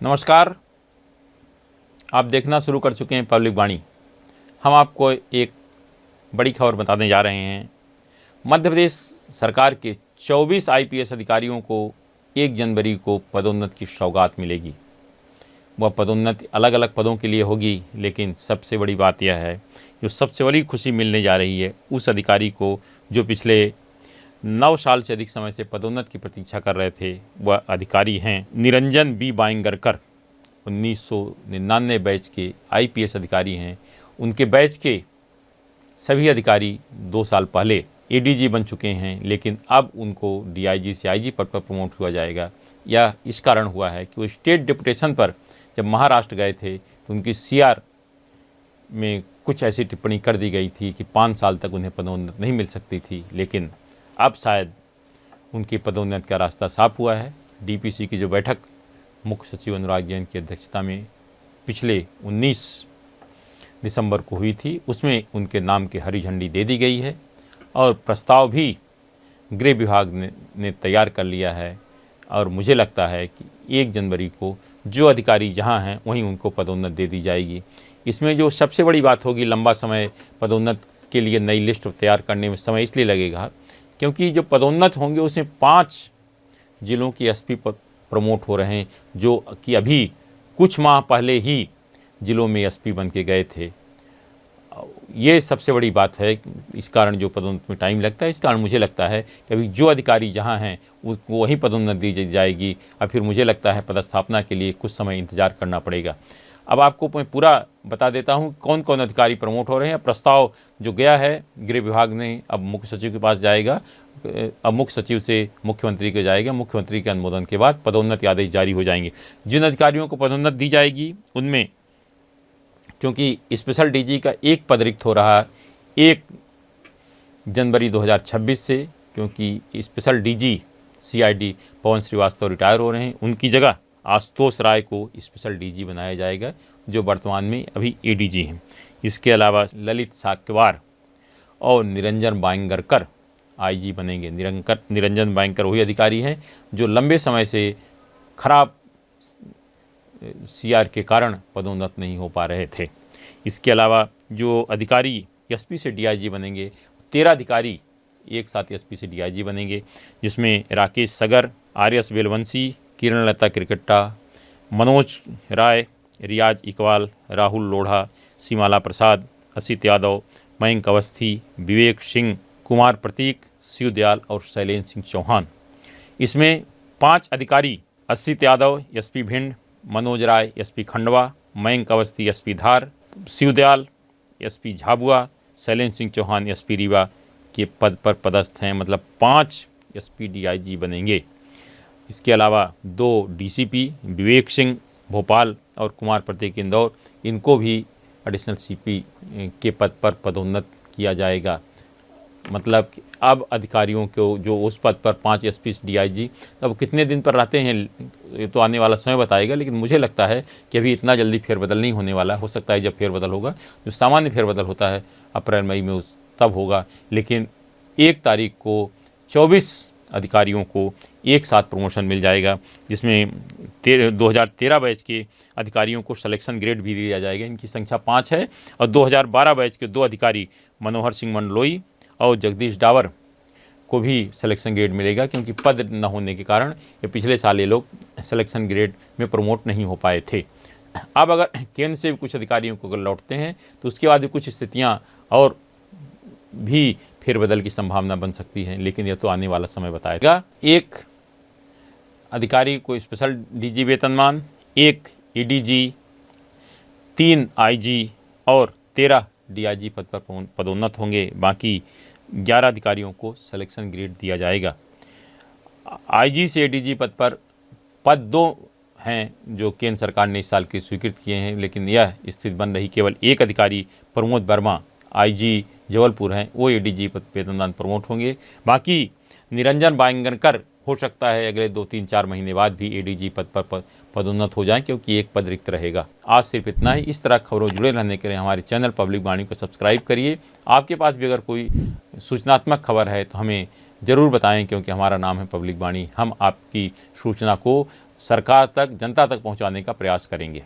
नमस्कार, आप देखना शुरू कर चुके हैं पब्लिक वाणी। हम आपको एक बड़ी खबर बताने जा रहे हैं। मध्य प्रदेश सरकार के 24 आईपीएस अधिकारियों को 1 जनवरी को पदोन्नति की सौगात मिलेगी। वह पदोन्नति अलग अलग पदों के लिए होगी, लेकिन सबसे बड़ी बात यह है, जो सबसे बड़ी खुशी मिलने जा रही है उस अधिकारी को जो पिछले 9 साल से अधिक समय से पदोन्नति की प्रतीक्षा कर रहे थे। वह अधिकारी हैं निरंजन बी बाइंगरकर। 1999 बैच के आईपीएस अधिकारी हैं। उनके बैच के सभी अधिकारी 2 साल पहले एडीजी बन चुके हैं, लेकिन अब उनको डीआईजी से आईजी पद पर प्रमोट हुआ जाएगा। यह इस कारण हुआ है कि वो स्टेट डिप्यूटेशन पर जब महाराष्ट्र गए थे तो उनकी सीआर में कुछ ऐसी टिप्पणी कर दी गई थी कि 5 साल तक उन्हें पदोन्नति नहीं मिल सकती थी, लेकिन अब शायद उनकी पदोन्नति का रास्ता साफ हुआ है। डीपीसी की जो बैठक मुख्य सचिव अनुराग जैन की अध्यक्षता में पिछले 19 दिसंबर को हुई थी, उसमें उनके नाम की हरी झंडी दे दी गई है और प्रस्ताव भी गृह विभाग ने तैयार कर लिया है। और मुझे लगता है कि 1 जनवरी को जो अधिकारी जहां हैं वहीं उनको पदोन्नति दे दी जाएगी। इसमें जो सबसे बड़ी बात होगी, लंबा समय पदोन्नति के लिए नई लिस्ट तैयार करने में समय इसलिए लगेगा क्योंकि जो पदोन्नत होंगे उसमें 5 जिलों की एसपी प्रमोट हो रहे हैं, जो कि अभी कुछ माह पहले ही जिलों में एसपी बन के गए थे। ये सबसे बड़ी बात है। इस कारण जो पदोन्नति में टाइम लगता है, इस कारण मुझे लगता है कि अभी जो अधिकारी जहां हैं उसको वहीं पदोन्नति दी जाएगी और फिर मुझे लगता है पदस्थापना के लिए कुछ समय इंतजार करना पड़ेगा। अब आपको मैं पूरा बता देता हूं कौन कौन अधिकारी प्रमोट हो रहे हैं। प्रस्ताव जो गया है गृह विभाग ने, अब मुख्य सचिव के पास जाएगा, अब मुख्य सचिव से मुख्यमंत्री को जाएगा, मुख्यमंत्री के अनुमोदन के बाद पदोन्नति आदेश जारी हो जाएंगे। जिन अधिकारियों को पदोन्नति दी जाएगी उनमें, क्योंकि स्पेशल डीजी का एक पद रिक्त हो रहा है 1 जनवरी 2026 से, क्योंकि स्पेशल डीजी सीआईडी पवन श्रीवास्तव रिटायर हो रहे हैं, उनकी जगह आशुतोष राय को स्पेशल डीजी बनाया जाएगा, जो वर्तमान में अभी एडीजी हैं। इसके अलावा ललित साक्यवार और निरंजन बाइंगरकर आईजी बनेंगे। निरंजन बाइंगरकर वही अधिकारी हैं जो लंबे समय से खराब सीआर के कारण पदोन्नत नहीं हो पा रहे थे। इसके अलावा जो अधिकारी एसपी से डीआईजी बनेंगे, 13 अधिकारी एक साथ एसपी से डीआईजी बनेंगे, जिसमें राकेश सगर, आरएस बेलवंशी, किरण लता क्रिकेट्टा, मनोज राय, रियाज इकबाल, राहुल लोढ़ा, सीमाला प्रसाद, असित यादव, मयंक अवस्थी, विवेक सिंह, कुमार प्रतीक, शिवदयाल और शैलेंद्र सिंह चौहान। इसमें 5 अधिकारी असित यादव एसपी भिंड, मनोज राय एसपी खंडवा, मयंक अवस्थी एसपी धार, शिवदयाल एसपी झाबुआ, शैलेंद्र सिंह चौहान एसपी रीवा के पद पर पदस्थ हैं। मतलब 5 एसपी डीआईजी बनेंगे। इसके अलावा 2 डीसीपी विवेक सिंह भोपाल और कुमार प्रतीक इंदौर, इनको भी एडिशनल सीपी के पद पर पदोन्नत किया जाएगा। मतलब कि अब अधिकारियों को जो उस पद पर 5 एसपी डीआईजी, अब कितने दिन पर रहते हैं ये तो आने वाला समय बताएगा, लेकिन मुझे लगता है कि अभी इतना जल्दी फेरबदल नहीं होने वाला। हो सकता है जब फेरबदल होगा, जो सामान्य फेरबदल होता है अप्रैल मई में, उस तब होगा। लेकिन 1 तारीख को 24 अधिकारियों को एक साथ प्रमोशन मिल जाएगा, जिसमें 2013 बैच के अधिकारियों को सिलेक्शन ग्रेड भी दिया जाएगा। इनकी संख्या 5 है। और 2012 बैच के 2 अधिकारी मनोहर सिंह मंडलोई और जगदीश डावर को भी सिलेक्शन ग्रेड मिलेगा, क्योंकि पद न होने के कारण ये पिछले साल ये लोग सिलेक्शन ग्रेड में प्रमोट नहीं हो पाए थे। अब अगर केंद्र से कुछ अधिकारियों को अगर लौटते हैं तो उसके बाद कुछ स्थितियाँ और भी फेरबदल की संभावना बन सकती है, लेकिन यह तो आने वाला समय बताएगा। 1 अधिकारी को स्पेशल डीजी वेतनमान, 1 एडीजी, 3 आईजी और 13 डीआईजी पद पर पदोन्नत होंगे। बाकी 11 अधिकारियों को सिलेक्शन ग्रेड दिया जाएगा। आईजी से एडीजी पद पर पद 2 हैं जो केंद्र सरकार ने इस साल के स्वीकृत किए हैं, लेकिन यह स्थिति बन रही केवल 1 अधिकारी प्रमोद वर्मा आईजी जबलपुर हैं, वो एडीजी पद वेतनमान प्रमोट होंगे। बाकी निरंजन बाइंगरकर हो सकता है अगले 2-3-4 महीने बाद भी एडीजी पद पर पदोन्नत हो जाएं, क्योंकि 1 पद रिक्त रहेगा। आज सिर्फ इतना ही। इस तरह खबरों जुड़े रहने के लिए हमारे चैनल पब्लिक वाणी को सब्सक्राइब करिए। आपके पास भी अगर कोई सूचनात्मक खबर है तो हमें ज़रूर बताएं, क्योंकि हमारा नाम है पब्लिक वाणी। हम आपकी सूचना को सरकार तक, जनता तक पहुंचाने का प्रयास करेंगे।